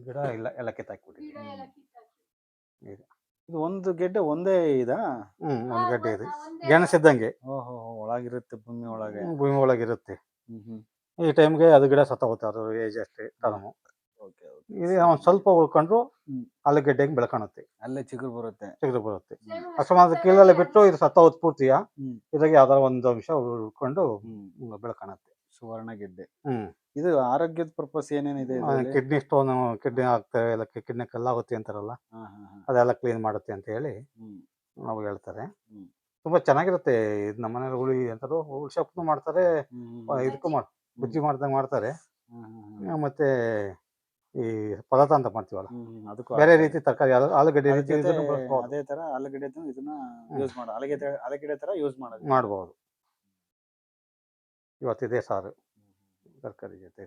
ಗಿಡ ಇಲ್ಲ ಎಲ್ಲ ಕಿತ್ತಾಕ್ಬಿಟ್ಟಿದ್ದೀವಿ. ಗಿಡ ಎಲ್ಲ ಕಿತ್ತಾಕಿ. ಇದು ಇದು ಒಂದು ಗೆಡ್ಡೆ ಒಂದೇ ಇದಾ? ಒಂದು ಗಡ್ಡೆ ಇದೆ, ಗೆಣಸಿದ್ದಂಗೆ. ಓಹೋ, ಒಳಗಿರುತ್ತೆ ಭೂಮಿ ಒಳಗೆ. ಭೂಮಿ ಒಳಗಿರುತ್ತೆ. ಹ್ಮ್. ಈ ಟೈಮ್ಗೆ ಅದು ಗಿಡ ಸತ್ತೋಗುತ್ತೆ, ಅದು ಏಜ್ ಅಷ್ಟೇ ಟರ್ಮು. ಓಕೆ. ಇದು ಒಂದು ಸ್ವಲ್ಪ ಉಳ್ಕೊಂಡು ಆಲೂಗೆಡ್ಡೆಗೆ ಬೆಳ್ಕೊಳುತ್ತೆ, ಅಲ್ಲೇ ಚಿಗುರು ಬರುತ್ತೆ. ಚಿಗುರು ಬರುತ್ತೆ. ಅಕಸ್ಮಾತ್ ಕೀಳಲ್ಲಿ ಬಿಟ್ಟು ಇದು ಸತ್ತೋದ್ ಪೂರ್ತಿಯ ಇದ್ರಾಗ ಯಾವ್ದಾರ ಒಂದು ಅಂಶ ಉಳ್ಕೊಂಡು ಬೆಳ್ಕೊಳುತ್ತೆ. ಸುವರ್ಣ ಗೆಡ್ಡೆ. ಇದು ಆರೋಗ್ಯದ ಪರ್ಪಸ್ ಏನೇನಿದೆ? ಕಿಡ್ನಿ ಸ್ಟೋನ್, ಕಿಡ್ನಿ ಆಗ್ತವೆ, ಎಲ್ಲ ಕಿಡ್ನಿ ಕಲ್ಲಾಗುತ್ತೆ ಅಂತಾರಲ್ಲ, ಅದೆಲ್ಲ ಕ್ಲೀನ್ ಮಾಡುತ್ತೆ ಅಂತ ಹೇಳಿ ನಾವು ಹೇಳ್ತಾರೆ. ತುಂಬಾ ಚೆನ್ನಾಗಿರುತ್ತೆ. ಇದು ನಮ್ಮನೇಲಿ ಹುಳಿ ಅಂತಾರು, ಹುಳಿ ಸೊಪ್ಪು ಮಾಡ್ತಾರೆ, ಇದಕ್ಕೂ ಬಜ್ಜಿ ಮಾಡ್ದಂಗೆ ಮಾಡ್ತಾರೆ. ಮತ್ತೆ ಈ ಪದಾರ್ಥ ಅಂತ ಮಾಡ್ತೀವಲ್ಲ, ಅದಕ್ಕೂ ಬೇರೆ ರೀತಿ ತರಕಾರಿ ಆಲೂಗಡ್ಡೆ ರೀತಿ ಅದೇ ತರ ಆಲೂಗಡ್ಡೆ ಇದನ್ನ ಯೂಸ್ ಮಾಡೋ ಆಲೂಗಡ್ಡೆ ತರ ಯೂಸ್ ಮಾಡ್ಬೋದು. ಇವತ್ತಿದೆ ಸಾರು ತರಕಾರಿ ಜೊತೆ.